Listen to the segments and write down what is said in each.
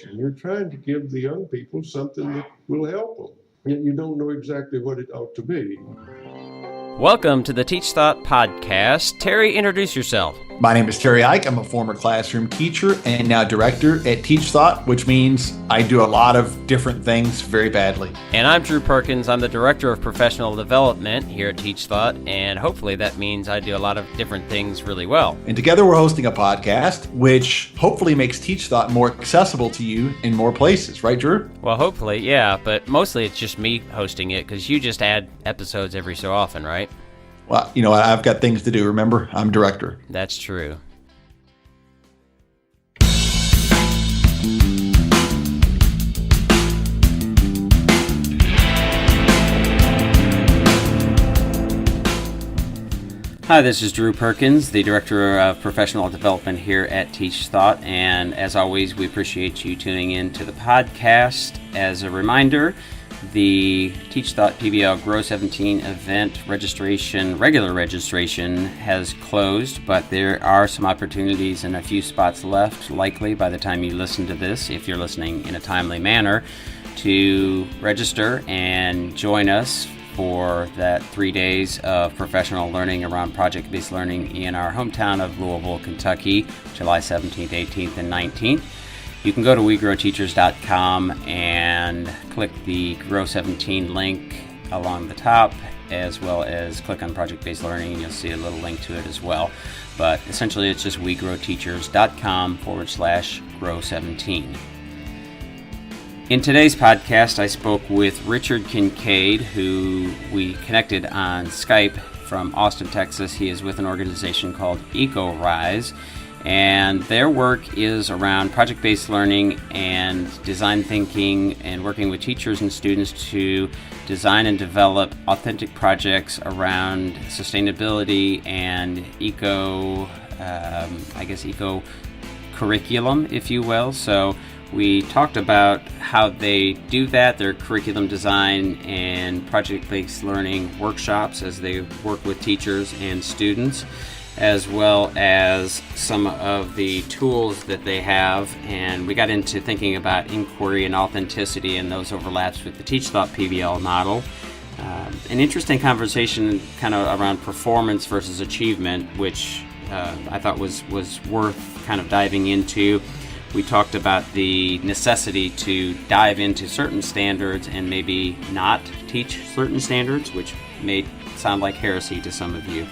You're trying to give the young people something that will help them, yet you don't know exactly what it ought to be. Welcome to the Teach Thought Podcast. Terry, introduce yourself. My name is Terry Ike. I'm a former classroom teacher and now director at Teach Thought, which means I do a lot of different things very badly. And I'm Drew Perkins. I'm the Director of Professional Development here at Teach Thought, and hopefully that means I do a lot of different things really well. And together we're hosting a podcast, which hopefully makes Teach Thought more accessible to you in more places, right, Drew? Well, hopefully, yeah, but mostly it's just me hosting it because you just add episodes every so often, right? Well, I've got things to do. Remember, I'm director. That's true. Hi, this is Drew Perkins, the Director of Professional Development here at Teach Thought, and as always, we appreciate you tuning in to the podcast. As a reminder, the Teach Thought PBL Grow 17 event registration, regular registration, has closed, but there are some opportunities and a few spots left, likely by the time you listen to this, if you're listening in a timely manner, to register and join us for that 3 days of professional learning around project-based learning in our hometown of Louisville, Kentucky, July 17th, 18th, and 19th. You can go to wegrowteachers.com and click the Grow 17 link along the top, as well as click on project-based learning, and you'll see a little link to it as well. But essentially, it's just wegrowteachers.com/grow17. In today's podcast, I spoke with Richard Kincaid, who we connected on Skype from Austin, Texas. He is with an organization called EcoRise, and their work is around project-based learning and design thinking and working with teachers and students to design and develop authentic projects around sustainability and eco curriculum, if you will. So we talked about how they do that, their curriculum design and project-based learning workshops as they work with teachers and students, as well as some of the tools that they have. And we got into thinking about inquiry and authenticity and those overlaps with the Teach Thought PBL model. An interesting conversation kind of around performance versus achievement, which I thought was worth kind of diving into. We talked about the necessity to dive into certain standards and maybe not teach certain standards, which may sound like heresy to some of you.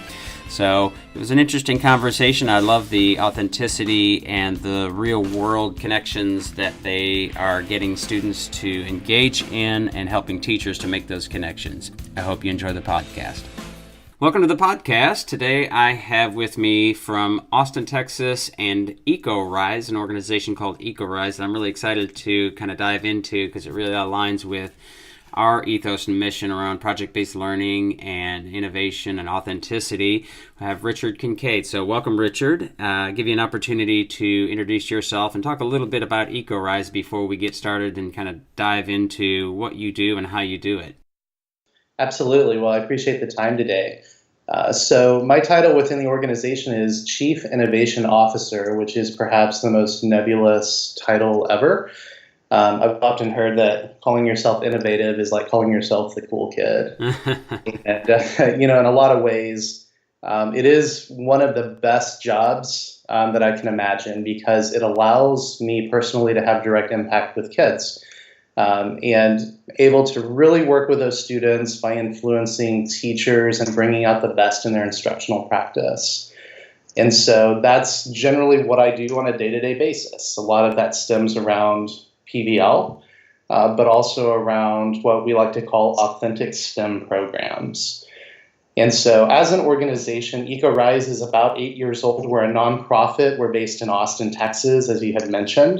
So it was an interesting conversation. I love the authenticity and the real world connections that they are getting students to engage in and helping teachers to make those connections. I hope you enjoy the podcast. Welcome to the podcast. Today I have with me from Austin, Texas, and EcoRise, an organization called EcoRise that I'm really excited to kind of dive into because it really aligns with our ethos and mission around project-based learning and innovation and authenticity. I have Richard Kincaid. So welcome, Richard. Give you an opportunity to introduce yourself and talk a little bit about EcoRise before we get started and kind of dive into what you do and how you do it. Absolutely. Well, I appreciate the time today. So my title within the organization is Chief Innovation Officer, which is perhaps the most nebulous title ever. I've often heard that calling yourself innovative is like calling yourself the cool kid. And, in a lot of ways, it is one of the best jobs that I can imagine because it allows me personally to have direct impact with kids. And able to really work with those students by influencing teachers and bringing out the best in their instructional practice. And so that's generally what I do on a day-to-day basis. A lot of that stems around PBL, but also around what we like to call authentic STEM programs. And so as an organization, EcoRise is about 8 years old. We're a nonprofit. We're based in Austin, Texas, as you had mentioned.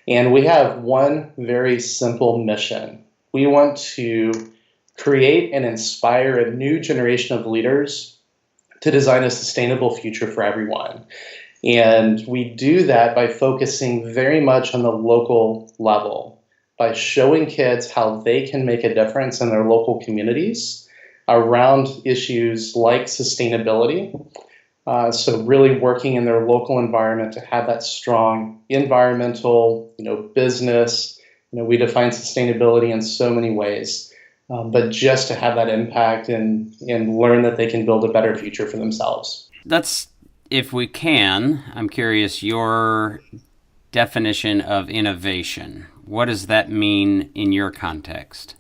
And we have one very simple mission. We want to create and inspire a new generation of leaders to design a sustainable future for everyone. And we do that by focusing very much on the local level, by showing kids how they can make a difference in their local communities around issues like sustainability, So really working in their local environment to have that strong environmental, business. We define sustainability in so many ways, but just to have that impact and learn that they can build a better future for themselves. That's, if we can, I'm curious, your definition of innovation. What does that mean in your context,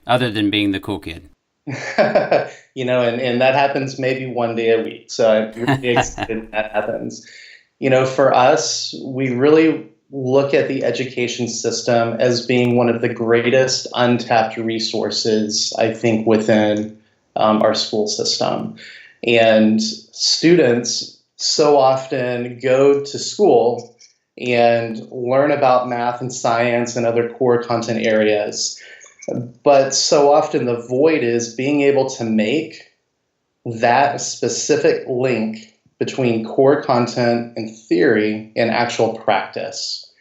other than being the cool kid? And that happens maybe one day a week. So I'm really excited that happens. For us, we really look at the education system as being one of the greatest untapped resources, I think, within our school system. And students so often go to school and learn about math and science and other core content areas. But so often the void is being able to make that specific link between core content and theory and actual practice.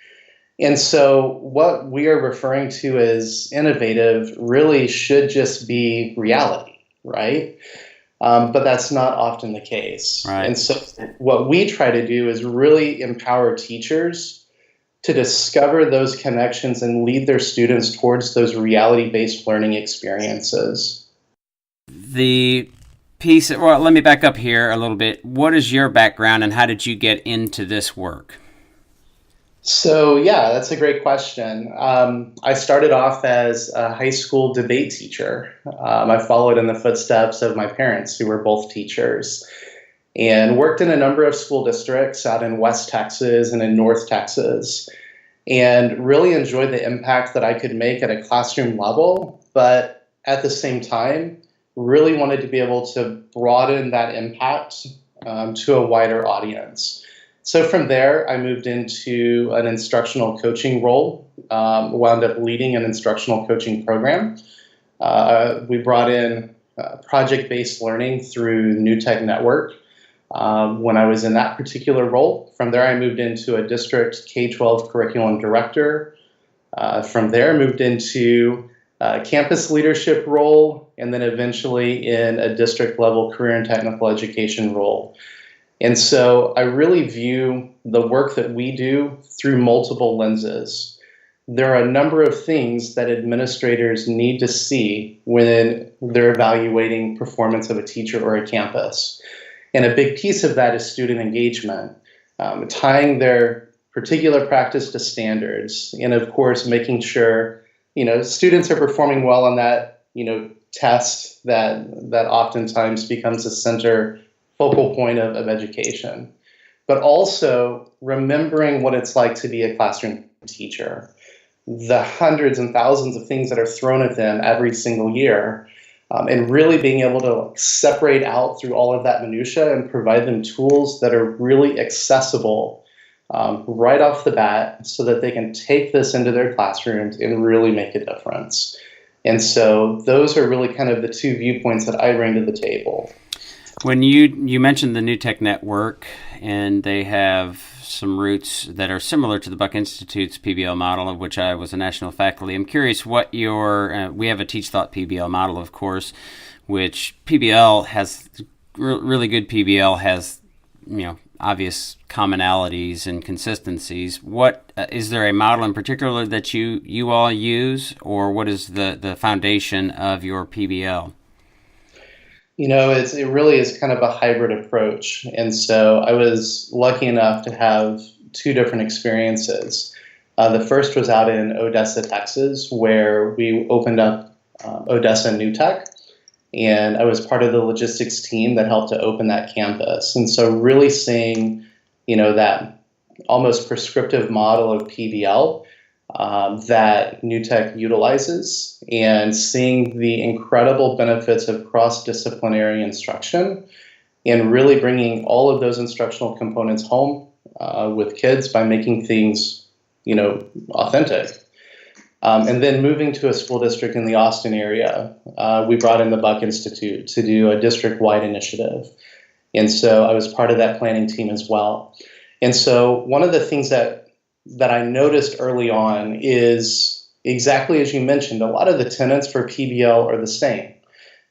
And so what we are referring to as innovative really should just be reality, right? But that's not often the case. Right. And so what we try to do is really empower teachers to discover those connections and lead their students towards those reality-based learning experiences. The piece, well, let me back up here a little bit. What is your background and how did you get into this work? So, yeah, that's a great question. I started off as a high school debate teacher. I followed in the footsteps of my parents, who were both teachers, and worked in a number of school districts out in West Texas and in North Texas, and really enjoyed the impact that I could make at a classroom level, but at the same time, really wanted to be able to broaden that impact to a wider audience. So from there, I moved into an instructional coaching role, wound up leading an instructional coaching program. We brought in project-based learning through New Tech Network when I was in that particular role. From there, I moved into a district K-12 curriculum director. From there, I moved into a campus leadership role, and then eventually in a district level career and technical education role. And so I really view the work that we do through multiple lenses. There are a number of things that administrators need to see when they're evaluating performance of a teacher or a campus. And a big piece of that is student engagement, tying their particular practice to standards, and of course, making sure, students are performing well on that, test that oftentimes becomes the focal point of education, but also remembering what it's like to be a classroom teacher, the hundreds and thousands of things that are thrown at them every single year, and really being able to separate out through all of that minutia and provide them tools that are really accessible right off the bat so that they can take this into their classrooms and really make a difference. And so those are really kind of the two viewpoints that I bring to the table. When you mentioned the New Tech Network, and they have some roots that are similar to the Buck Institute's PBL model, of which I was a national faculty. I'm curious what your, we have a Teach Thought PBL model, of course, which PBL has, really good PBL has, obvious commonalities and consistencies. What, is there a model in particular that you all use, or what is the foundation of your PBL? It really is kind of a hybrid approach. And so I was lucky enough to have two different experiences. The first was out in Odessa, Texas, where we opened up Odessa New Tech. And I was part of the logistics team that helped to open that campus. And so really seeing, that almost prescriptive model of PBL that New Tech utilizes, and seeing the incredible benefits of cross-disciplinary instruction and really bringing all of those instructional components home with kids by making things, authentic. And then moving to a school district in the Austin area, we brought in the Buck Institute to do a district-wide initiative. And so I was part of that planning team as well. And so one of the things that I noticed early on is exactly as you mentioned, a lot of the tenets for PBL are the same.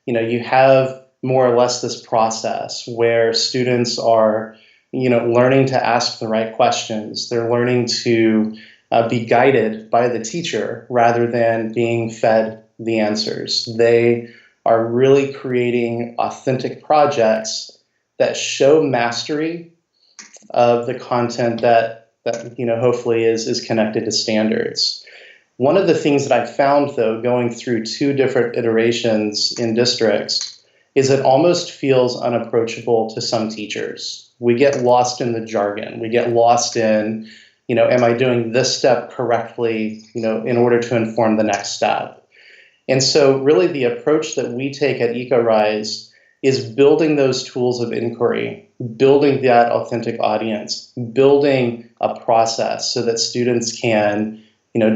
You have more or less this process where students are, learning to ask the right questions. They're learning to be guided by the teacher rather than being fed the answers. They are really creating authentic projects that show mastery of the content that hopefully is connected to standards. One of the things that I found, though, going through 2 different iterations in districts, is it almost feels unapproachable to some teachers. We get lost in the jargon. We get lost in, am I doing this step correctly, in order to inform the next step? And so really the approach that we take at EcoRise is building those tools of inquiry, building that authentic audience, building a process so that students can,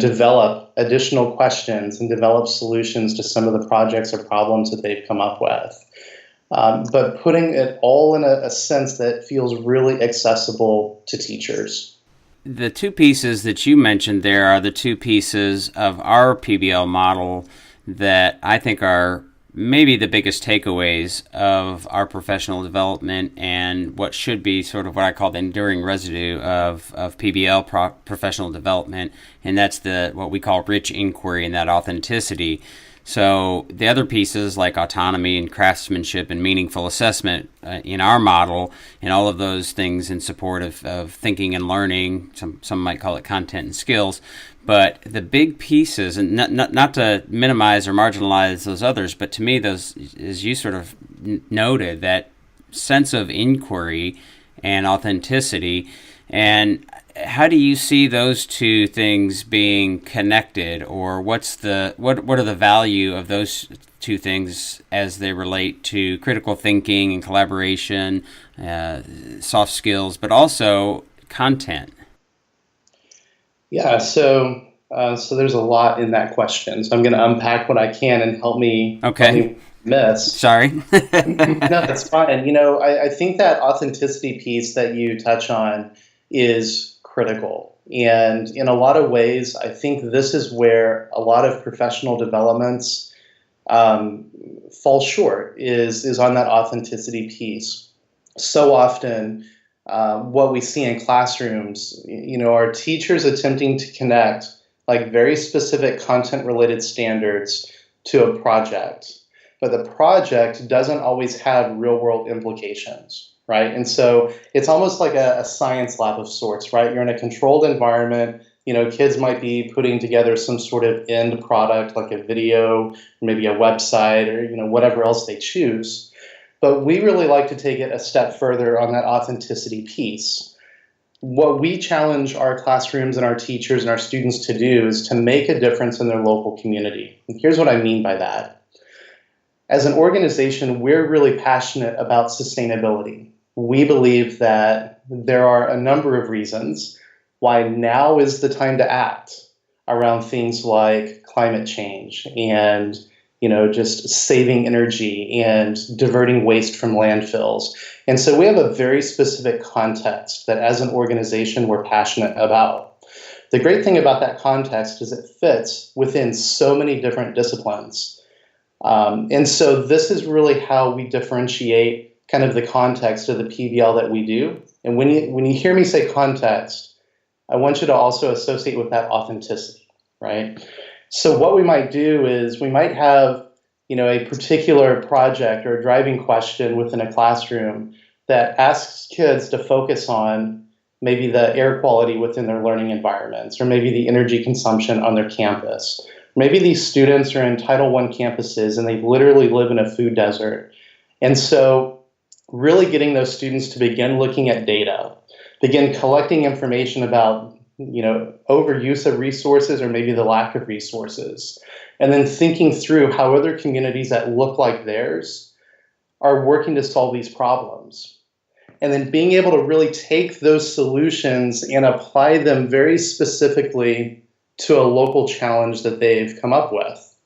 develop additional questions and develop solutions to some of the projects or problems that they've come up with. But putting it all in a sense that feels really accessible to teachers. The 2 pieces that you mentioned there are the 2 pieces of our PBL model that I think are maybe the biggest takeaways of our professional development and what should be sort of what I call the enduring residue of PBL professional development, and that's what we call rich inquiry and that authenticity. So the other pieces like autonomy and craftsmanship and meaningful assessment in our model, and all of those things in support of thinking and learning, some might call it content and skills. But the big pieces, and not to minimize or marginalize those others, but to me, those, as you sort of noted, that sense of inquiry and authenticity. And how do you see those 2 things being connected, or what are the value of those 2 things as they relate to critical thinking and collaboration, soft skills, but also content? Yeah, so there's a lot in that question. So I'm going to unpack what I can and help me miss. Sorry. No, that's fine. I think that authenticity piece that you touch on is critical. And in a lot of ways, I think this is where a lot of professional developments fall short, is on that authenticity piece. So often, what we see in classrooms, are teachers attempting to connect like very specific content-related standards to a project, but the project doesn't always have real-world implications, right? And so it's almost like a science lab of sorts, right? You're in a controlled environment. Kids might be putting together some sort of end product, like a video, maybe a website, or whatever else they choose. But we really like to take it a step further on that authenticity piece. What we challenge our classrooms and our teachers and our students to do is to make a difference in their local community. And here's what I mean by that. As an organization, we're really passionate about sustainability. We believe that there are a number of reasons why now is the time to act around things like climate change and just saving energy and diverting waste from landfills. And so we have a very specific context that as an organization we're passionate about. The great thing about that context is it fits within so many different disciplines. And so this is really how we differentiate kind of the context of the PBL that we do. And when you hear me say context, I want you to also associate with that authenticity, right? So what we might do is we might have, a particular project or a driving question within a classroom that asks kids to focus on maybe the air quality within their learning environments, or maybe the energy consumption on their campus. Maybe these students are in Title I campuses and they literally live in a food desert. And so really getting those students to begin looking at data, begin collecting information about overuse of resources or maybe the lack of resources, and then thinking through how other communities that look like theirs are working to solve these problems. And then being able to really take those solutions and apply them very specifically to a local challenge that they've come up with.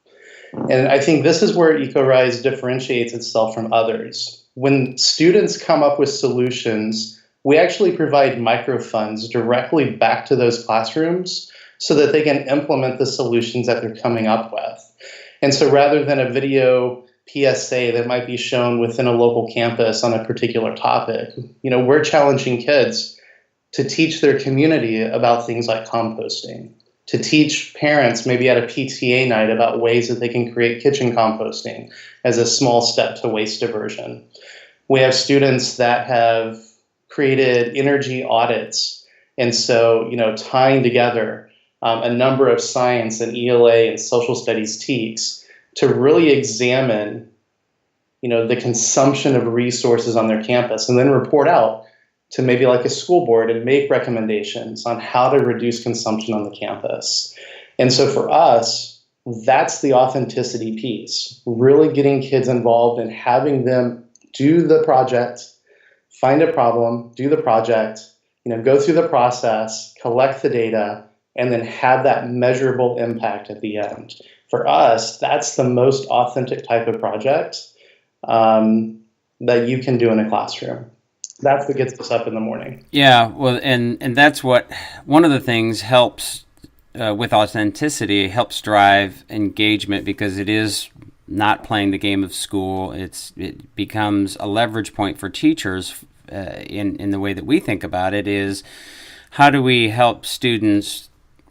And I think this is where EcoRise differentiates itself from others. When students come up with solutions, we actually provide microfunds directly back to those classrooms so that they can implement the solutions that they're coming up with. And so rather than a video, PSA that might be shown within a local campus on a particular topic. We're challenging kids to teach their community about things like composting, to teach parents maybe at a PTA night about ways that they can create kitchen composting as a small step to waste diversion. We have students that have created energy audits, and so tying together a number of science and ELA and social studies TEKs to really examine the consumption of resources on their campus, and then report out to maybe like a school board and make recommendations on how to reduce consumption on the campus. And so for us, that's the authenticity piece, really getting kids involved and having them do the project, find a problem, do the project, go through the process, collect the data, and then have that measurable impact at the end. For us, that's the most authentic type of project that you can do in a classroom. That's what gets us up in the morning. Yeah, well, and that's what one of the things helps with authenticity, helps drive engagement, because it is not playing the game of school. It becomes a leverage point for teachers in the way that we think about it, is how do we help students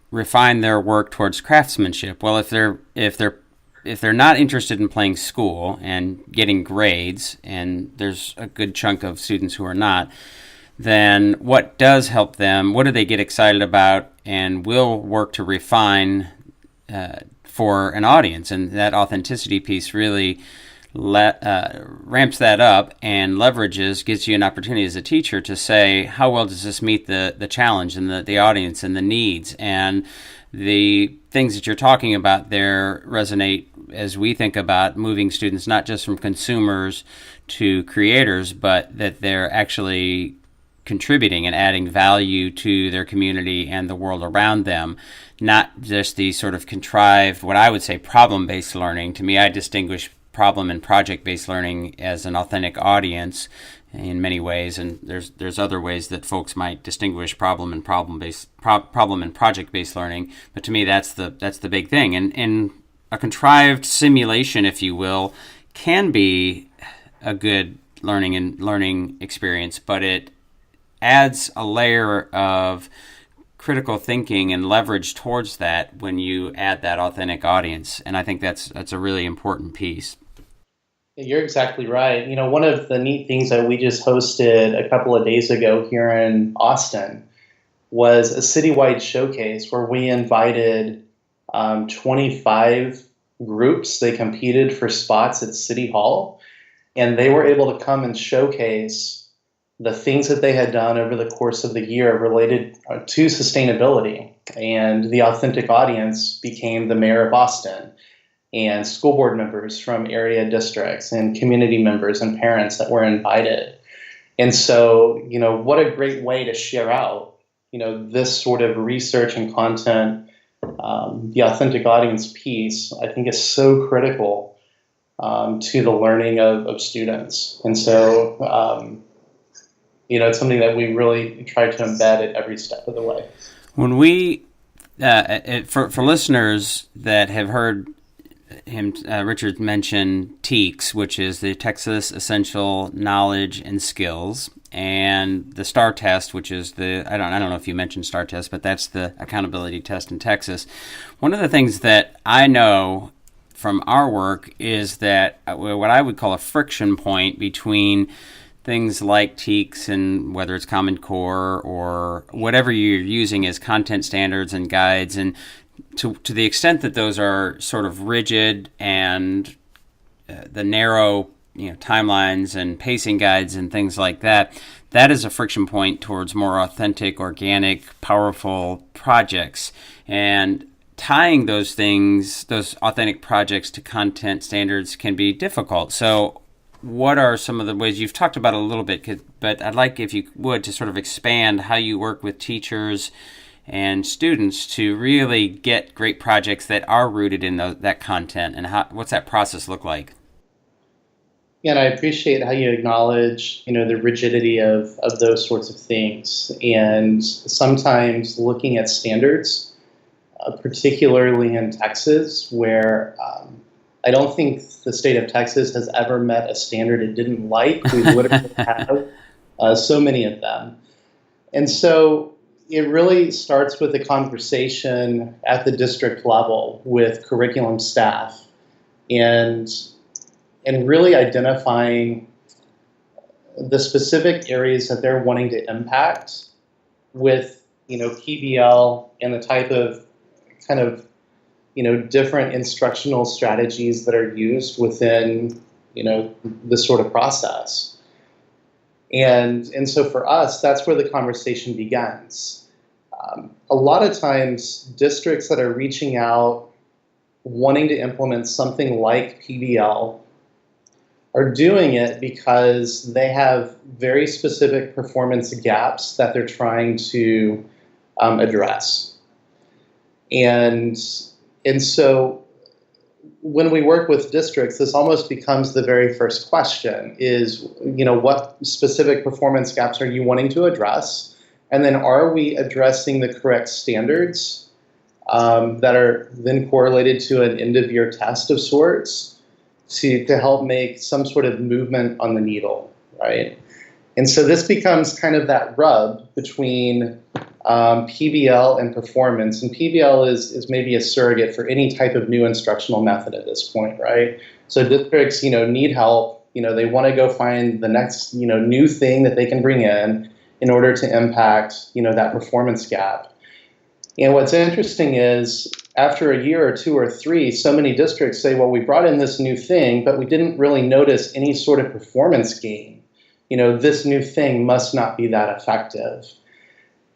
refine their work towards craftsmanship? Well, if they're not interested in playing school and getting grades, and there's a good chunk of students who are not, then what does help them? What do they get excited about and will work to refine for an audience? And that authenticity piece really ramps that up and leverages, gives you an opportunity as a teacher to say, how well does this meet the challenge and the audience and the needs? And the things that you're talking about there resonate as we think about moving students not just from consumers to creators, but that they're actually contributing and adding value to their community and the world around them, not just the sort of contrived, what I would say, problem-based learning. To me, I distinguish problem and project-based learning as an authentic audience in many ways, and there's other ways that folks might distinguish problem and project-based learning. But to me, that's the big thing. And a contrived simulation, if you will, can be a good learning experience, but it adds a layer of critical thinking and leverage towards that when you add that authentic audience. And I think that's a really important piece. You're exactly right. One of the neat things that we just hosted a couple of days ago here in Austin was a citywide showcase where we invited 25 groups. They competed for spots at City Hall, and they were able to come and showcase the things that they had done over the course of the year related to sustainability. And the authentic audience became the mayor of Austin and school board members from area districts and community members and parents that were invited. And so, what a great way to share out, this sort of research and content. The authentic audience piece, I think, is so critical to the learning of students. And so, it's something that we really try to embed at every step of the way. When we, for listeners that have heard Richard mention TEKS, which is the Texas Essential Knowledge and Skills, and the STAR test, which is I don't know if you mentioned STAR test, but that's the accountability test in Texas. One of the things that I know from our work is that what I would call a friction point between things like TEKS and whether it's Common Core or whatever you're using as content standards and guides, and to the extent that those are sort of rigid and the narrow timelines and pacing guides and things like that, that is a friction point towards more authentic, organic, powerful projects. And tying those things, those authentic projects, to content standards can be difficult. So what are some of the ways you've talked about a little bit, but I'd like, if you would, to sort of expand how you work with teachers and students to really get great projects that are rooted in that content, and what's that process look like? Yeah, and I appreciate how you acknowledge, the rigidity of those sorts of things. And sometimes looking at standards, particularly in Texas, where I don't think the state of Texas has ever met a standard it didn't like. We literally have so many of them. And so it really starts with a conversation at the district level with curriculum staff and really identifying the specific areas that they're wanting to impact with, PBL and the type of kind of, different instructional strategies that are used within, this sort of process. And so for us, that's where the conversation begins. A lot of times, districts that are reaching out, wanting to implement something like PBL, are doing it because they have very specific performance gaps that they're trying to address. And so when we work with districts, this almost becomes the very first question is, what specific performance gaps are you wanting to address? And then are we addressing the correct standards that are then correlated to an end-of-year test of sorts to help make some sort of movement on the needle, right? And so this becomes kind of that rub between PBL and performance. And PBL is maybe a surrogate for any type of new instructional method at this point, right? So districts, need help. They want to go find the next, new thing that they can bring in order to impact, that performance gap. And what's interesting is after a year or two or three, so many districts say, well, we brought in this new thing, but we didn't really notice any sort of performance gain. This new thing must not be that effective.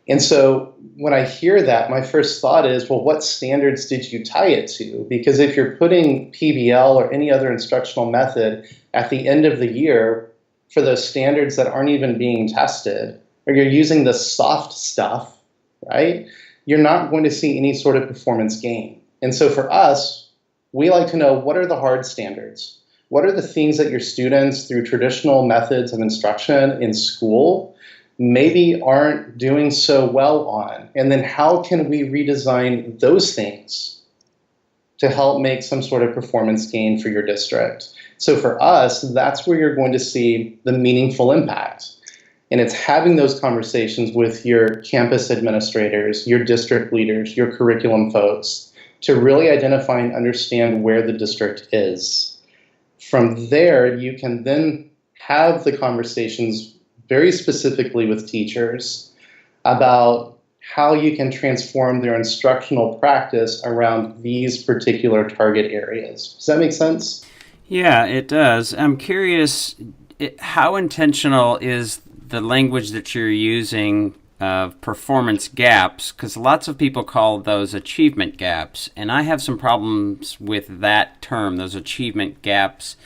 And so when I hear that, my first thought is, well, what standards did you tie it to? Because if you're putting PBL or any other instructional method at the end of the year for those standards that aren't even being tested, or you're using the soft stuff, right? You're not going to see any sort of performance gain. And so for us, we like to know what are the hard standards? What are the things that your students through traditional methods of instruction in school maybe aren't doing so well on? And then how can we redesign those things to help make some sort of performance gain for your district? So for us, that's where you're going to see the meaningful impact. And it's having those conversations with your campus administrators, your district leaders, your curriculum folks to really identify and understand where the district is. From there, you can then have the conversations very specifically with teachers about how you can transform their instructional practice around these particular target areas. Does that make sense? Yeah, it does. I'm curious, how intentional is the language that you're using of performance gaps? Because lots of people call those achievement gaps, and I have some problems with that term, those achievement gaps,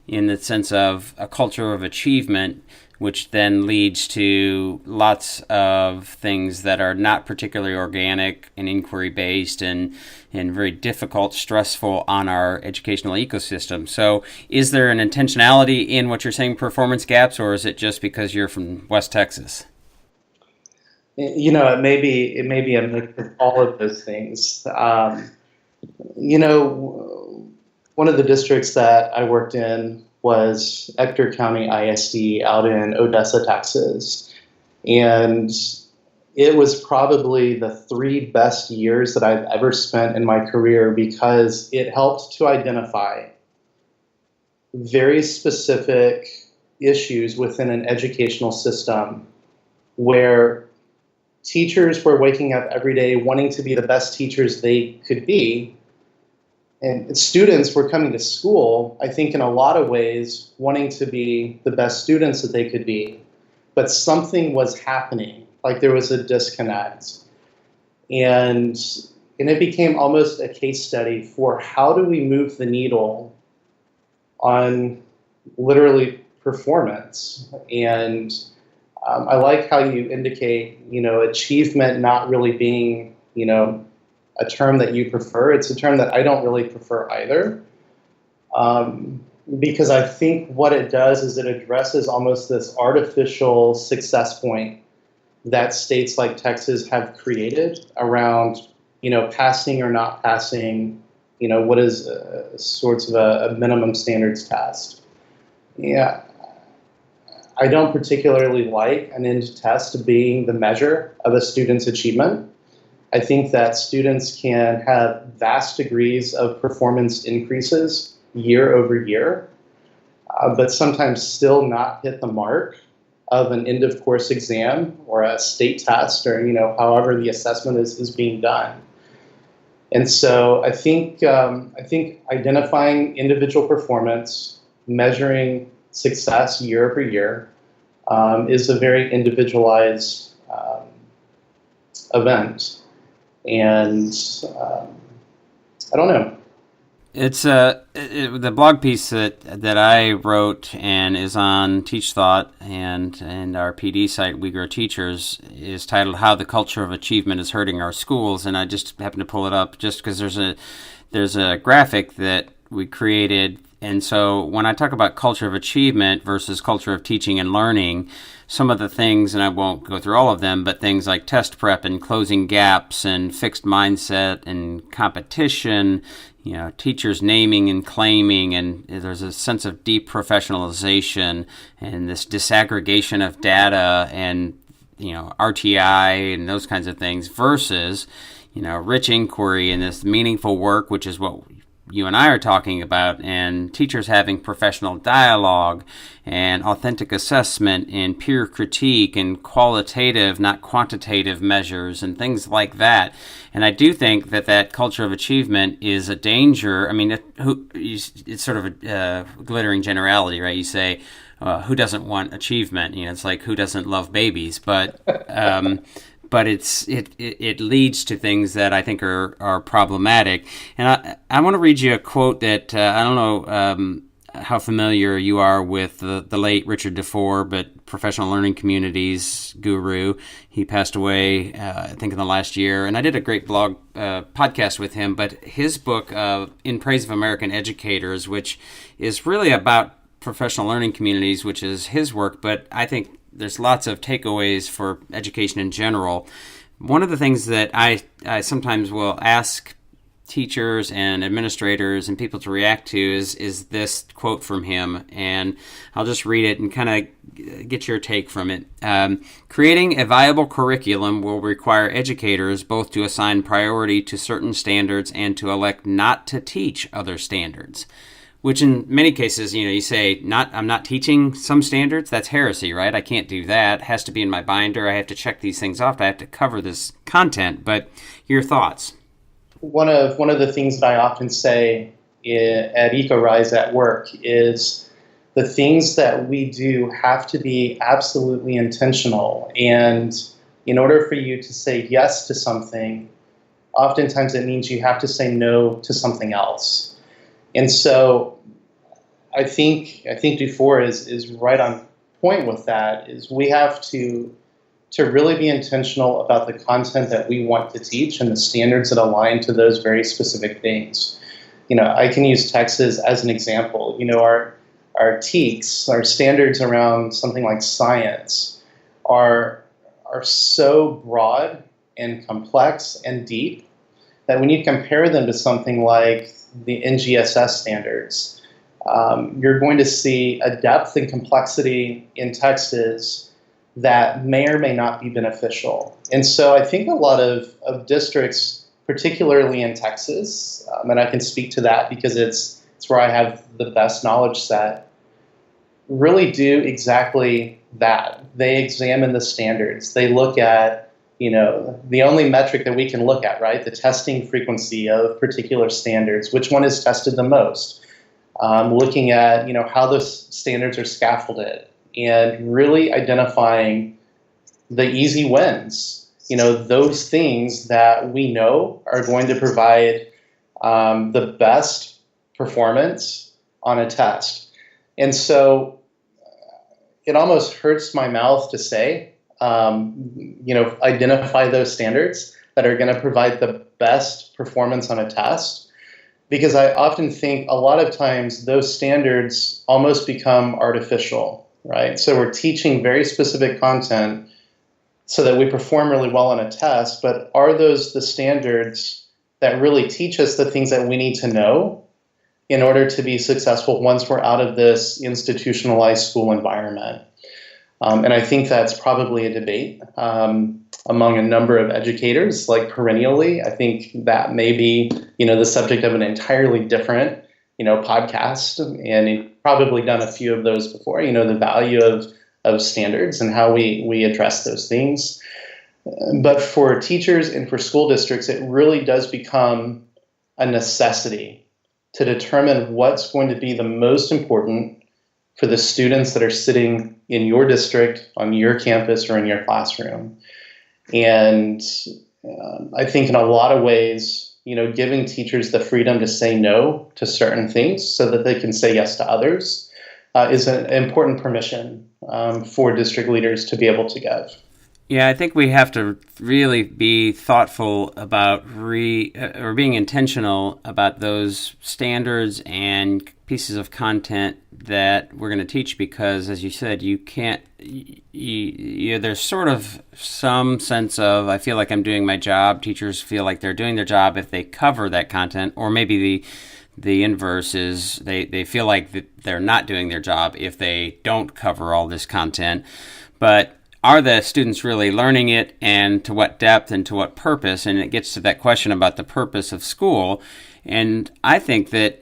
in the sense of a culture of achievement, which then leads to lots of things that are not particularly organic and inquiry-based and very difficult, stressful on our educational ecosystem. So is there an intentionality in what you're saying, performance gaps, or is it just because you're from West Texas? It may be a mix of all of those things. One of the districts that I worked in was Ector County ISD out in Odessa, Texas. And it was probably the 3 best years that I've ever spent in my career because it helped to identify very specific issues within an educational system where teachers were waking up every day wanting to be the best teachers they could be. And students were coming to school, I think in a lot of ways, wanting to be the best students that they could be. But something was happening, like there was a disconnect. And it became almost a case study for how do we move the needle on literally performance. And I like how you indicate, achievement not really being, a term that you prefer. It's a term that I don't really prefer either. Because I think what it does is it addresses almost this artificial success point that states like Texas have created around, passing or not passing, what is sorts of a minimum standards test. Yeah, I don't particularly like an end test being the measure of a student's achievement. I think that students can have vast degrees of performance increases year over year, but sometimes still not hit the mark of an end of course exam or a state test, or however the assessment is being done. And so I think identifying individual performance, measuring success year over year, is a very individualized event. And I don't know. It's the blog piece that I wrote and is on TeachThought and our PD site, We Grow Teachers, is titled "How the Culture of Achievement is Hurting Our Schools." And I just happened to pull it up just because there's a graphic that we created. And so when I talk about culture of achievement versus culture of teaching and learning, some of the things, and I won't go through all of them, but things like test prep and closing gaps and fixed mindset and competition, teachers naming and claiming, and there's a sense of deep professionalization and this disaggregation of data and, RTI and those kinds of things versus, rich inquiry and this meaningful work, which is what you and I are talking about, and teachers having professional dialogue and authentic assessment and peer critique and qualitative, not quantitative measures and things like that. And I do think that culture of achievement is a danger. I mean, it's sort of a glittering generality, right? You say, who doesn't want achievement? It's like, who doesn't love babies? But it leads to things that I think are problematic. And I want to read you a quote that I don't know how familiar you are with the late Richard DeFore, but professional learning communities guru. He passed away, I think, in the last year. And I did a great blog podcast with him. But his book, In Praise of American Educators, which is really about professional learning communities, which is his work, but I think there's lots of takeaways for education in general. One of the things that I sometimes will ask teachers and administrators and people to react to is this quote from him, and I'll just read it and kind of get your take from it. Creating a viable curriculum will require educators both to assign priority to certain standards and to elect not to teach other standards. Which in many cases, you say, I'm not teaching some standards. That's heresy, right? I can't do that. It has to be in my binder. I have to check these things off. I have to cover this content. But your thoughts? One of the things that I often say at EcoRise at work is the things that we do have to be absolutely intentional. And in order for you to say yes to something, oftentimes it means you have to say no to something else. And so I think Dufour is right on point with that, is we have to really be intentional about the content that we want to teach and the standards that align to those very specific things. I can use Texas as an example. Our TEKS, our standards around something like science, are so broad and complex and deep that when you compare them to something like the NGSS standards, you're going to see a depth and complexity in Texas that may or may not be beneficial. And so I think a lot of districts, particularly in Texas, and I can speak to that because it's where I have the best knowledge set, really do exactly that. They examine the standards. They look at the only metric that we can look at, right? The testing frequency of particular standards, which one is tested the most, looking at, how those standards are scaffolded, and really identifying the easy wins, those things that we know are going to provide the best performance on a test. And so it almost hurts my mouth to say, identify those standards that are going to provide the best performance on a test, because I often think a lot of times those standards almost become artificial, right? So we're teaching very specific content so that we perform really well on a test, but are those the standards that really teach us the things that we need to know in order to be successful once we're out of this institutionalized school environment. And I think that's probably a debate among a number of educators, like perennially. I think that may be, the subject of an entirely different, podcast, and you've probably done a few of those before, the value of standards and how we address those things. But for teachers and for school districts, it really does become a necessity to determine what's going to be the most important for the students that are sitting in your district, on your campus, or in your classroom. And I think in a lot of ways, giving teachers the freedom to say no to certain things so that they can say yes to others is an important permission for district leaders to be able to give. Yeah, I think we have to really be thoughtful about or being intentional about those standards and pieces of content that we're going to teach, because, as you said, you can't. There's sort of some sense of, I feel like I'm doing my job. Teachers feel like they're doing their job if they cover that content, or maybe the inverse is they feel like that they're not doing their job if they don't cover all this content. But are the students really learning it, and to what depth and to what purpose? And it gets to that question about the purpose of school. And I think that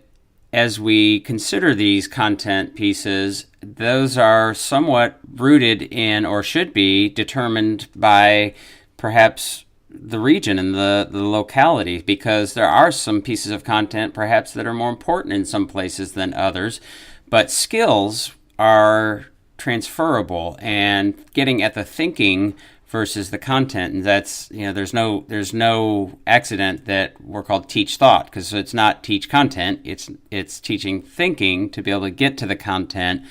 as we consider these content pieces, those are somewhat rooted in, or should be determined by, perhaps the region and the locality, because there are some pieces of content perhaps that are more important in some places than others, but skills are transferable, and getting at the thinking versus the content. And that's, there's no accident that we're called Teach Thought, because it's not teach content, it's teaching thinking to be able to get to the content.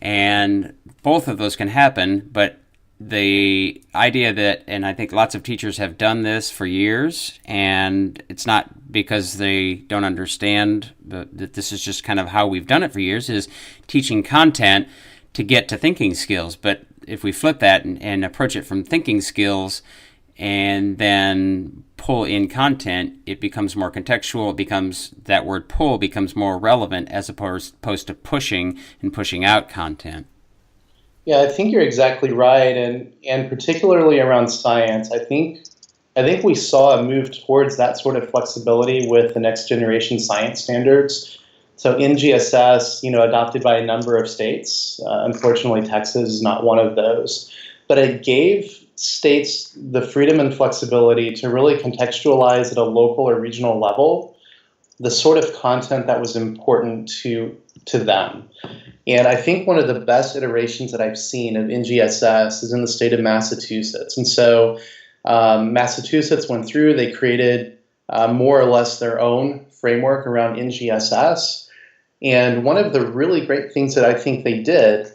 And both of those can happen, but the idea that, and I think lots of teachers have done this for years, and it's not because they don't understand that this is just kind of how we've done it for years, is teaching content to get to thinking skills. But if we flip that and approach it from thinking skills and then pull in content, it becomes more contextual. It becomes, that word pull becomes more relevant as opposed to pushing out content. Yeah, I think you're exactly right, and particularly around science, I think we saw a move towards that sort of flexibility with the next generation science standards. So NGSS, adopted by a number of states. Unfortunately, Texas is not one of those, but it gave states the freedom and flexibility to really contextualize at a local or regional level the sort of content that was important to them. And I think one of the best iterations that I've seen of NGSS is in the state of Massachusetts. And so Massachusetts went through, they created more or less their own framework around NGSS. And one of the really great things that I think they did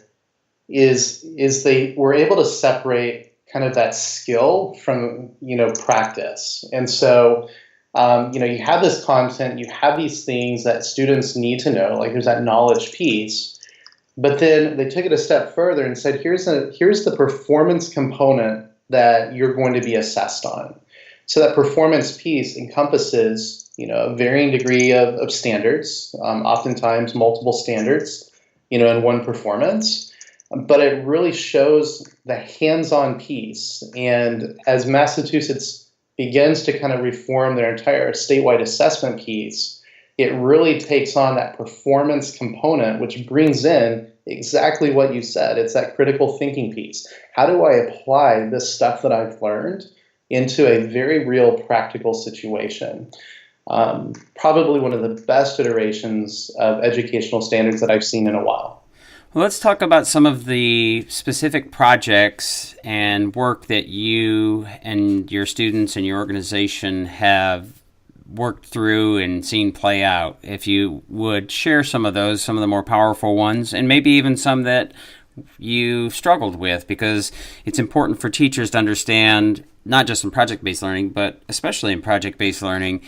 is they were able to separate kind of that skill from, practice. And so, you have this content, you have these things that students need to know, like there's that knowledge piece. But then they took it a step further and said, here's the performance component that you're going to be assessed on. So that performance piece encompasses, a varying degree of standards, oftentimes multiple standards, in one performance. But it really shows the hands-on piece. And as Massachusetts begins to kind of reform their entire statewide assessment piece, it really takes on that performance component, which brings in exactly what you said. It's that critical thinking piece. How do I apply this stuff that I've learned into a very real practical situation? Probably one of the best iterations of educational standards that I've seen in a while. Well, let's talk about some of the specific projects and work that you and your students and your organization have worked through and seen play out. If you would share some of those, some of the more powerful ones, and maybe even some that you struggled with, because it's important for teachers to understand, not just in project-based learning, but especially in project-based learning,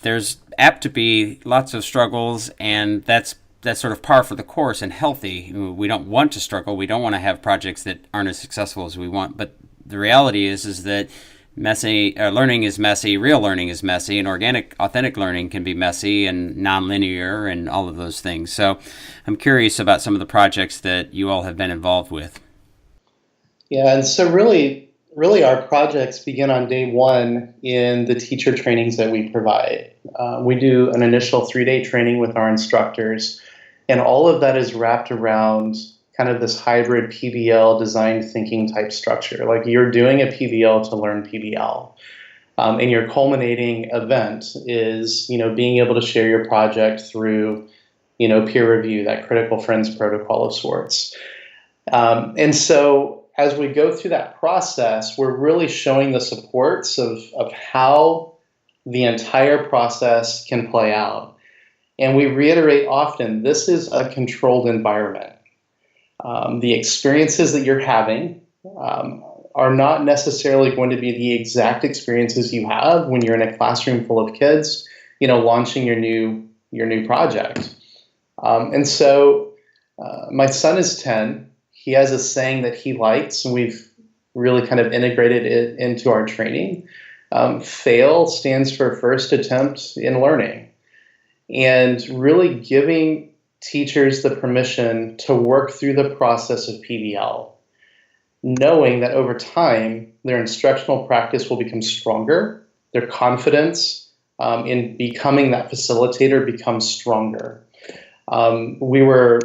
there's apt to be lots of struggles, and that's sort of par for the course and healthy. We don't want to struggle. We don't want to have projects that aren't as successful as we want. But the reality is that messy. Learning is messy. Real learning is messy, and organic, authentic learning can be messy and nonlinear, and all of those things. So, I'm curious about some of the projects that you all have been involved with. Yeah, and so really our projects begin on day one in the teacher trainings that we provide. We do an initial 3-day training with our instructors, and all of that is wrapped around kind of this hybrid PBL design thinking type structure. Like you're doing a PBL to learn PBL. And your culminating event is, being able to share your project through, peer review, that critical friends protocol of sorts. And so as we go through that process, we're really showing the supports of how the entire process can play out. And we reiterate often, this is a controlled environment. The experiences that you're having are not necessarily going to be the exact experiences you have when you're in a classroom full of kids, launching your new project. And so my son is 10. He has a saying that he likes, and we've really kind of integrated it into our training. FAIL stands for first attempt in learning, and really giving teachers the permission to work through the process of PBL, knowing that over time, their instructional practice will become stronger, their confidence in becoming that facilitator becomes stronger. We were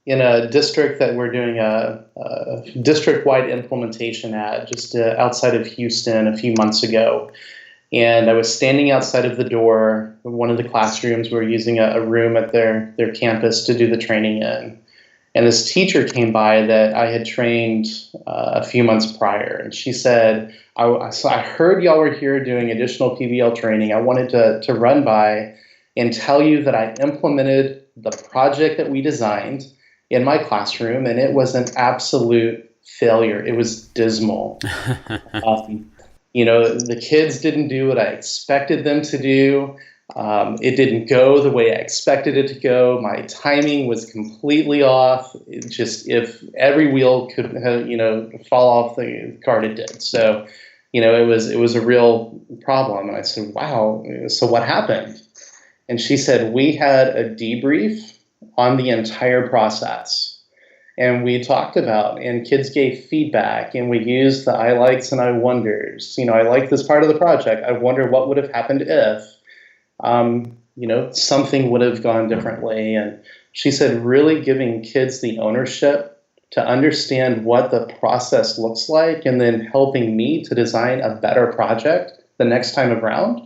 in a district that we're doing a district-wide implementation at just outside of Houston a few months ago. And I was standing outside of the door of one of the classrooms. We were using a room at their campus to do the training in. And this teacher came by that I had trained a few months prior. And she said, I heard y'all were here doing additional PBL training. I wanted to run by and tell you that I implemented the project that we designed in my classroom, and it was an absolute failure. It was dismal. The kids didn't do what I expected them to do. It didn't go the way I expected it to go. My timing was completely off. It just, if every wheel could fall off the cart, it did. So, it was a real problem. And I said, wow, so what happened? And she said, we had a debrief on the entire process. And we talked about, and kids gave feedback, and we used the I likes and I wonders. I like this part of the project. I wonder what would have happened if, something would have gone differently. And she said, really giving kids the ownership to understand what the process looks like, and then helping me to design a better project the next time around,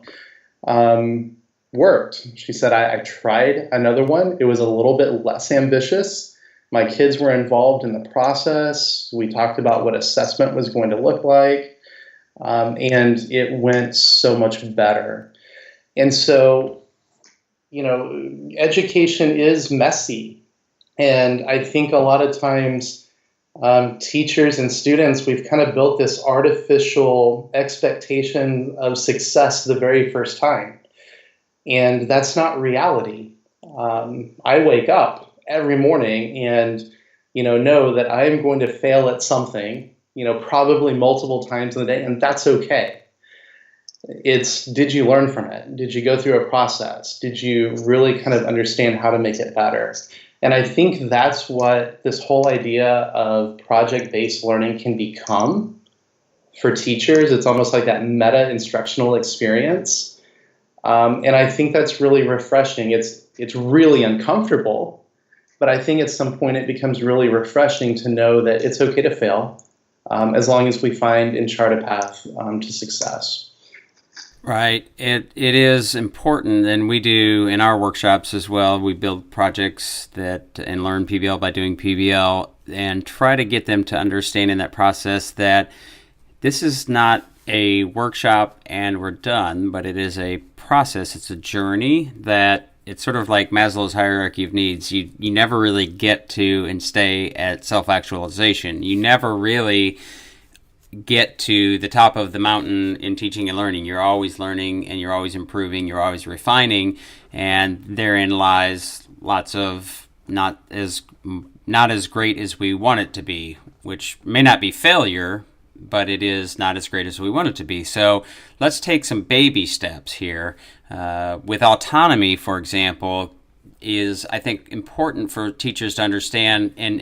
worked. She said, I tried another one. It was a little bit less ambitious. My kids were involved in the process. We talked about what assessment was going to look like, and it went so much better. And so, education is messy. And I think a lot of times teachers and students, we've kind of built this artificial expectation of success the very first time. And that's not reality. I wake up every morning and, know that I'm going to fail at something, probably multiple times in the day, and that's okay. It's, did you learn from it? Did you go through a process? Did you really kind of understand how to make it better? And I think that's what this whole idea of project-based learning can become for teachers. It's almost like that meta instructional experience. And I think that's really refreshing. It's really uncomfortable, but I think at some point it becomes really refreshing to know that it's okay to fail, as long as we find and chart a path to success. Right. It is important, and we do in our workshops as well. We build projects and learn PBL by doing PBL, and try to get them to understand in that process that this is not a workshop and we're done, but it is a process. It's a journey that it's sort of like Maslow's hierarchy of needs. You never really get to and stay at self-actualization. You never really get to the top of the mountain in teaching and learning. You're always learning, and you're always improving, you're always refining, and therein lies lots of not as great as we want it to be, which may not be failure, but it is not as great as we want it to be. So let's take some baby steps here. With autonomy, for example, is, I think, important for teachers to understand, and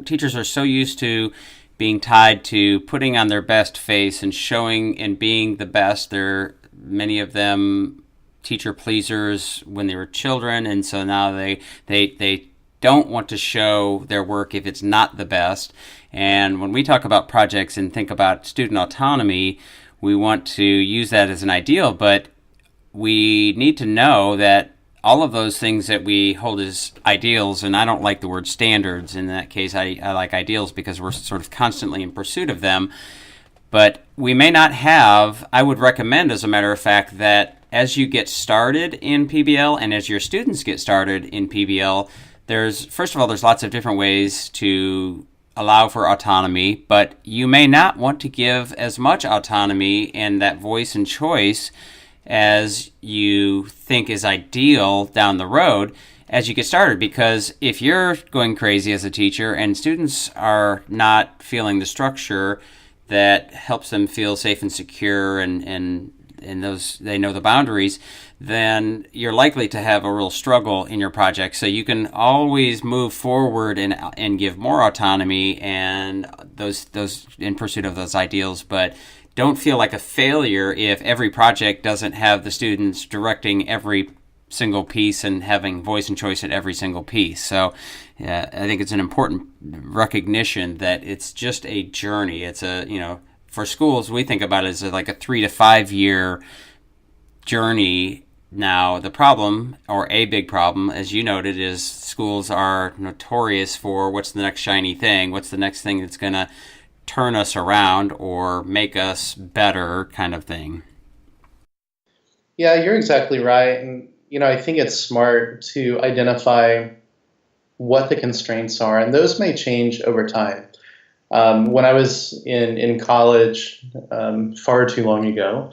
teachers are so used to being tied to putting on their best face and showing and being the best. Many of them teacher pleasers when they were children, and so now they don't want to show their work if it's not the best. And when we talk about projects and think about student autonomy, we want to use that as an ideal, but we need to know that all of those things that we hold as ideals, and I don't like the word standards in that case, I like ideals because we're sort of constantly in pursuit of them, but we may not have. I would recommend, as a matter of fact, that as you get started in PBL and as your students get started in PBL, first of all, there's lots of different ways to allow for autonomy, but you may not want to give as much autonomy and that voice and choice as you think is ideal down the road as you get started. Because if you're going crazy as a teacher and students are not feeling the structure that helps them feel safe and secure and those they know the boundaries, then you're likely to have a real struggle in your project. So you can always move forward and give more autonomy and those in pursuit of those ideals, but don't feel like a failure if every project doesn't have the students directing every single piece and having voice and choice at every single piece. So I think it's an important recognition that it's just a journey. It's for schools, we think about it as like a 3 to 5 year journey. Now, the problem, or a big problem, as you noted, is schools are notorious for what's the next shiny thing, what's the next thing that's going to turn us around or make us better kind of thing. Yeah, you're exactly right. And, I think it's smart to identify what the constraints are, and those may change over time. When I was in college far too long ago,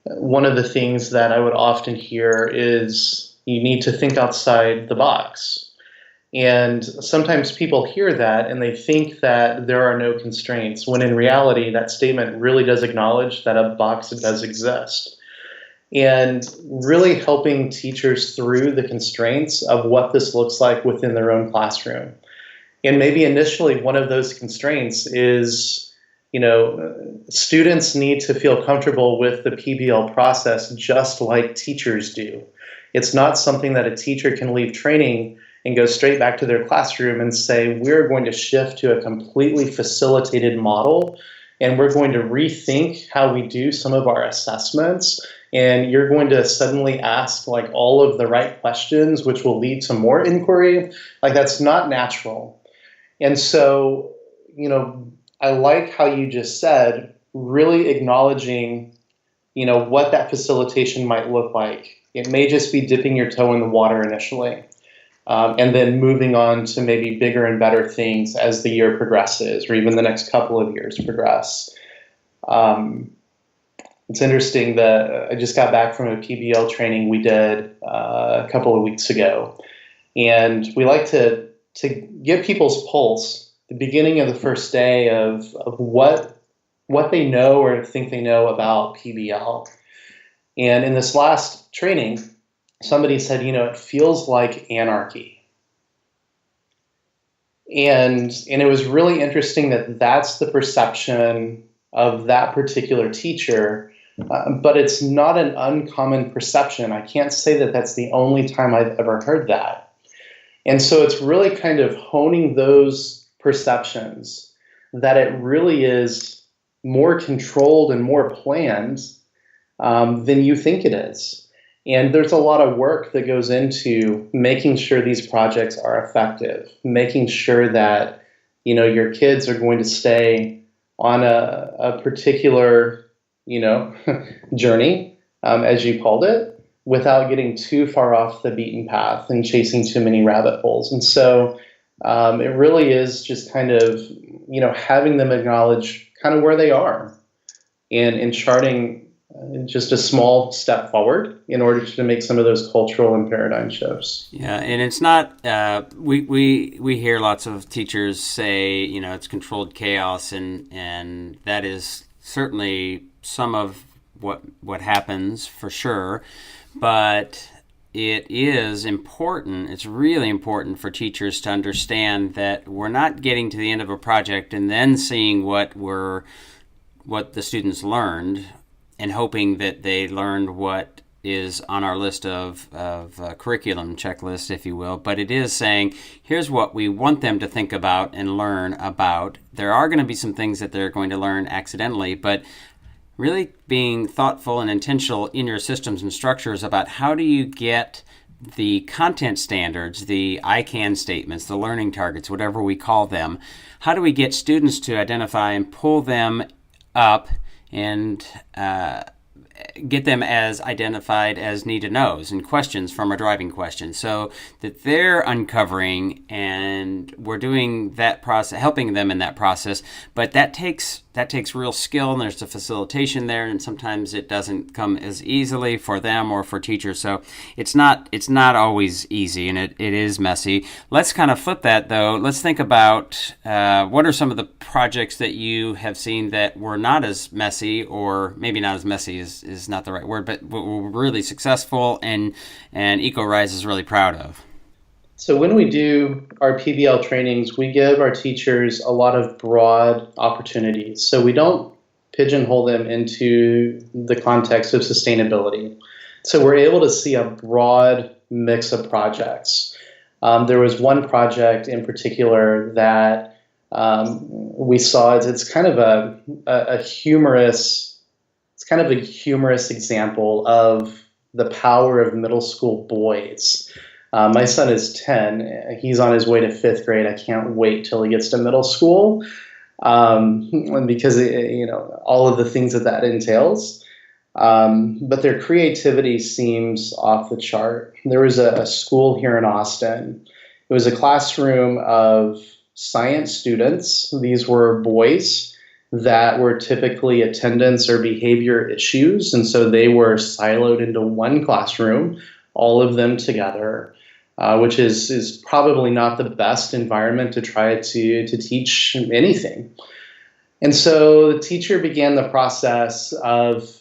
one of the things that I would often hear is you need to think outside the box. And sometimes people hear that and they think that there are no constraints, when in reality, that statement really does acknowledge that a box does exist. And really helping teachers through the constraints of what this looks like within their own classroom. And maybe initially one of those constraints is, students need to feel comfortable with the PBL process just like teachers do. It's not something that a teacher can leave training and go straight back to their classroom and say, we're going to shift to a completely facilitated model, and we're going to rethink how we do some of our assessments, and you're going to suddenly ask like all of the right questions, which will lead to more inquiry. Like, that's not natural. And so, I like how you just said, really acknowledging, what that facilitation might look like. It may just be dipping your toe in the water initially, and then moving on to maybe bigger and better things as the year progresses, or even the next couple of years progress. It's interesting that I just got back from a PBL training we did a couple of weeks ago, and we like to get people's pulse the beginning of the first day of what they know or think they know about PBL. And in this last training, somebody said, it feels like anarchy. And it was really interesting that that's the perception of that particular teacher, but it's not an uncommon perception. I can't say that that's the only time I've ever heard that. And so it's really kind of honing those perceptions that it really is more controlled and more planned than you think it is. And there's a lot of work that goes into making sure these projects are effective, making sure that, your kids are going to stay on a particular, journey, as you called it, without getting too far off the beaten path and chasing too many rabbit holes. And so it really is just kind of, having them acknowledge kind of where they are and charting just a small step forward in order to make some of those cultural and paradigm shifts. Yeah, and it's not. We hear lots of teachers say, it's controlled chaos, and that is certainly some of what happens for sure, but it is important. It's really important for teachers to understand that we're not getting to the end of a project and then seeing what the students learned and hoping that they learned what is on our list of curriculum checklist, if you will. But it is saying, here's what we want them to think about and learn about. There are going to be some things that they're going to learn accidentally, but really being thoughtful and intentional in your systems and structures about how do you get the content standards, the I can statements, the learning targets, whatever we call them, how do we get students to identify and pull them up and get them as identified as need to knows and questions from a driving question, so that they're uncovering and we're doing that process, helping them in that process. But that takes real skill, and there's the facilitation there, and sometimes it doesn't come as easily for them or for teachers. So it's not always easy, and it is messy. Let's kind of flip that though. Let's think about what are some of the projects that you have seen that were not as messy, or maybe not as messy is not the right word, but were really successful and EcoRise is really proud of. So when we do our PBL trainings, we give our teachers a lot of broad opportunities. So we don't pigeonhole them into the context of sustainability. So we're able to see a broad mix of projects. There was one project in particular that we saw. It's kind of a humorous. It's kind of a humorous example of the power of middle school boys. My son is 10. He's on his way to 5th grade. I can't wait till he gets to middle school, because all of the things that entails. But their creativity seems off the chart. There was a school here in Austin. It was a classroom of science students. These were boys that were typically attendance or behavior issues, and so they were siloed into one classroom, all of them together. Which is probably not the best environment to try to teach anything. And so the teacher began the process of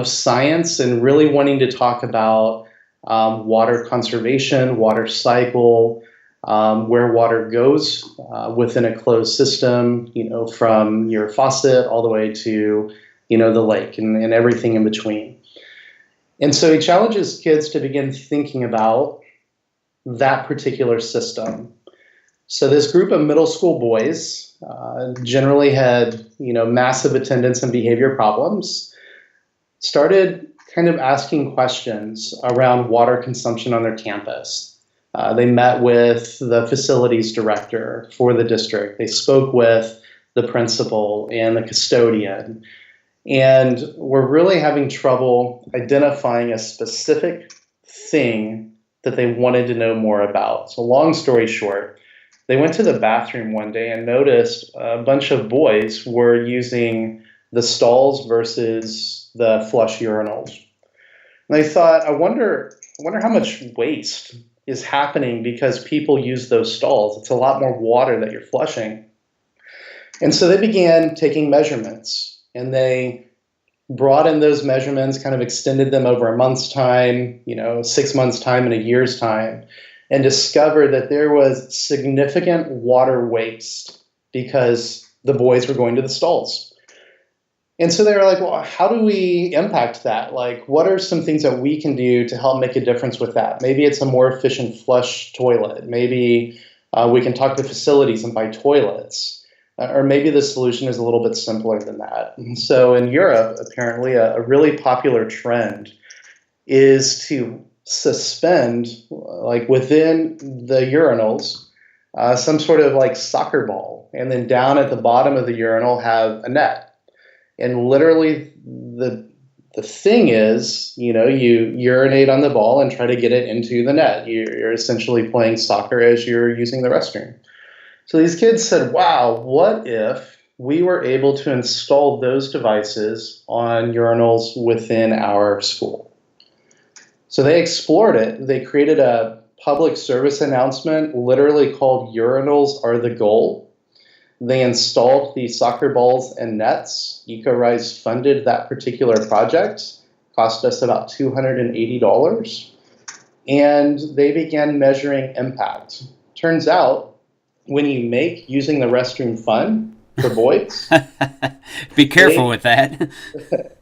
science and really wanting to talk about water conservation, water cycle, where water goes within a closed system, from your faucet all the way to, the lake and everything in between. And so he challenges kids to begin thinking about that particular system. So this group of middle school boys generally had, massive attendance and behavior problems, started kind of asking questions around water consumption on their campus. They met with the facilities director for the district. They spoke with the principal and the custodian, and were really having trouble identifying a specific thing that they wanted to know more about. So long story short, they went to the bathroom one day and noticed a bunch of boys were using the stalls versus the flush urinals. And they thought, I wonder how much waste is happening because people use those stalls. It's a lot more water that you're flushing. And so they began taking measurements, and they brought in those measurements, kind of extended them over a month's time, 6 months' time, and a year's time, and discovered that there was significant water waste because the boys were going to the stalls. And so they were like, well, how do we impact that? Like, what are some things that we can do to help make a difference with that? Maybe it's a more efficient flush toilet. Maybe we can talk to facilities and buy toilets. Or maybe the solution is a little bit simpler than that. And so in Europe, apparently, a really popular trend is to suspend, like within the urinals, some sort of like soccer ball, and then down at the bottom of the urinal have a net. And literally, the thing is, you urinate on the ball and try to get it into the net. You're essentially playing soccer as you're using the restroom. So these kids said, wow, what if we were able to install those devices on urinals within our school. So they explored it. They created a public service announcement literally called "Urinals Are the Goal." They installed the soccer balls and nets. EcoRise funded that particular project, cost us about $280. And they began measuring impact. Turns out, when you make using the restroom fun for boys, be careful with that.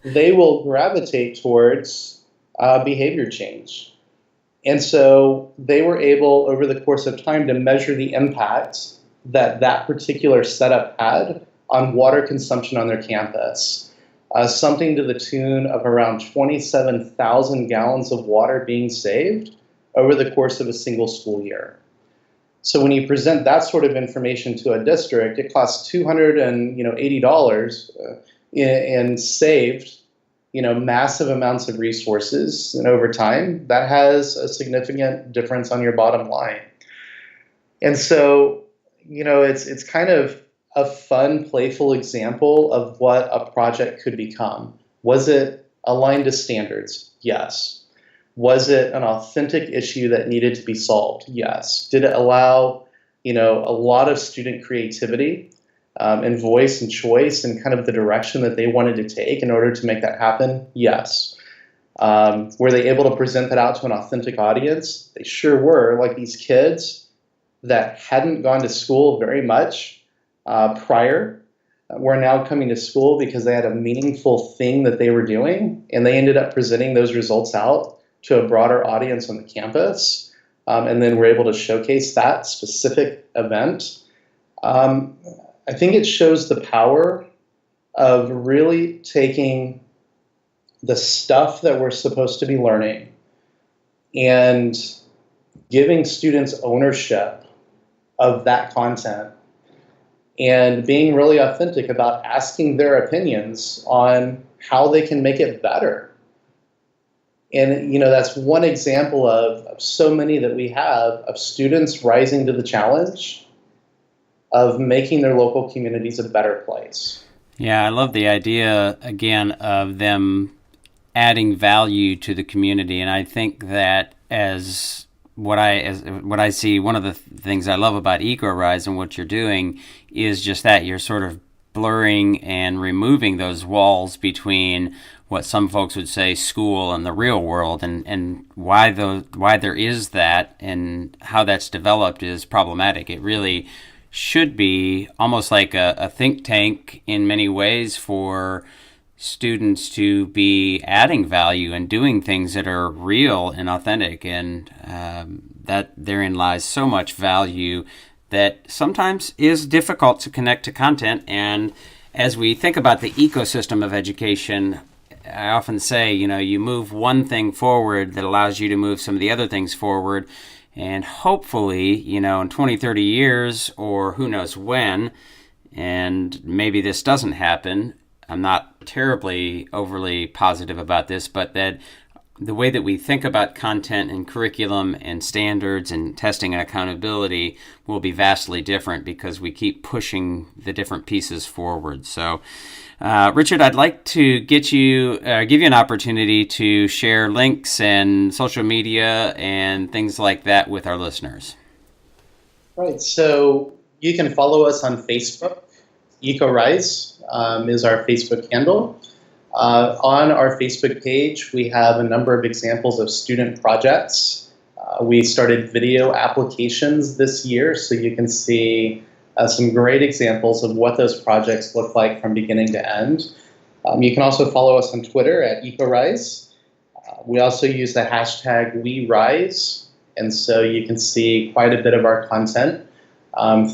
They will gravitate towards behavior change. And so they were able, over the course of time, to measure the impact that that particular setup had on water consumption on their campus. Something to the tune of around 27,000 gallons of water being saved over the course of a single school year. So when you present that sort of information to a district, it costs $280 and saved massive amounts of resources, and over time, that has a significant difference on your bottom line. And so, it's kind of a fun, playful example of what a project could become. Was it aligned to standards? Yes. Was it an authentic issue that needed to be solved? Yes. Did it allow, a lot of student creativity and voice and choice and kind of the direction that they wanted to take in order to make that happen? Yes. Were they able to present that out to an authentic audience? They sure were. Like these kids that hadn't gone to school very much prior were now coming to school because they had a meaningful thing that they were doing, and they ended up presenting those results out to a broader audience on the campus, and then were able to showcase that specific event. I think it shows the power of really taking the stuff that we're supposed to be learning and giving students ownership of that content and being really authentic about asking their opinions on how they can make it better. And, that's one example of so many that we have of students rising to the challenge of making their local communities a better place. Yeah, I love the idea, again, of them adding value to the community. And I think that as what I see, one of the things I love about EcoRise and what you're doing is just that you're sort of blurring and removing those walls between what some folks would say school and the real world, and why there is that and how that's developed is problematic. It really should be almost like a think tank in many ways for students to be adding value and doing things that are real and authentic, and that therein lies so much value that sometimes is difficult to connect to content. And as we think about the ecosystem of education, I often say, you move one thing forward that allows you to move some of the other things forward. And hopefully, in 20, 30 years, or who knows when, and maybe this doesn't happen, I'm not terribly overly positive about this, but that the way that we think about content and curriculum and standards and testing and accountability will be vastly different because we keep pushing the different pieces forward. So, Richard, I'd like to give you an opportunity to share links and social media and things like that with our listeners. Right. So you can follow us on Facebook. EcoRise is our Facebook handle. On our Facebook page, we have a number of examples of student projects. We started video applications this year, so you can see some great examples of what those projects look like from beginning to end. You can also follow us on Twitter at EcoRise. We also use the hashtag WeRise, and so you can see quite a bit of our content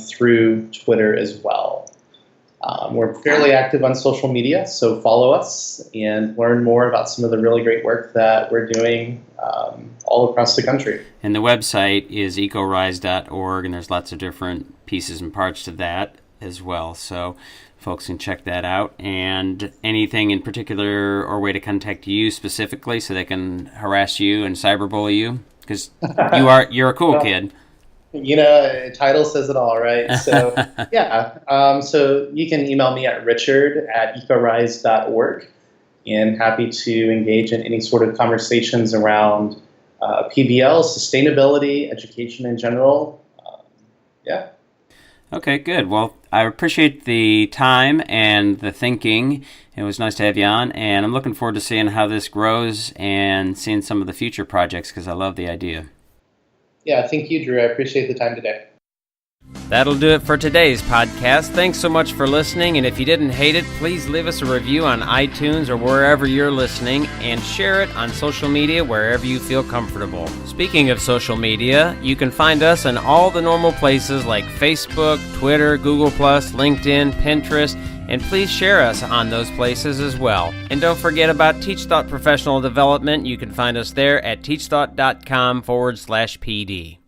through Twitter as well. We're fairly active on social media, so follow us and learn more about some of the really great work that we're doing all across the country. And the website is ecorise.org, and there's lots of different pieces and parts to that as well. So folks can check that out. And anything in particular or way to contact you specifically so they can harass you and cyberbully you? Because you're a cool kid. Title says it all, right? So, yeah. So you can email me at richard@ecorise.org, and happy to engage in any sort of conversations around PBL, sustainability, education in general. Yeah. Okay, good. Well, I appreciate the time and the thinking. It was nice to have you on, and I'm looking forward to seeing how this grows and seeing some of the future projects because I love the idea. Yeah, thank you, Drew. I appreciate the time today. That'll do it for today's podcast. Thanks so much for listening, and if you didn't hate it, please leave us a review on iTunes or wherever you're listening, and share it on social media wherever you feel comfortable. Speaking of social media, you can find us in all the normal places like Facebook, Twitter, Google+, LinkedIn, Pinterest, and please share us on those places as well. And don't forget about TeachThought Professional Development. You can find us there at teachthought.com/PD.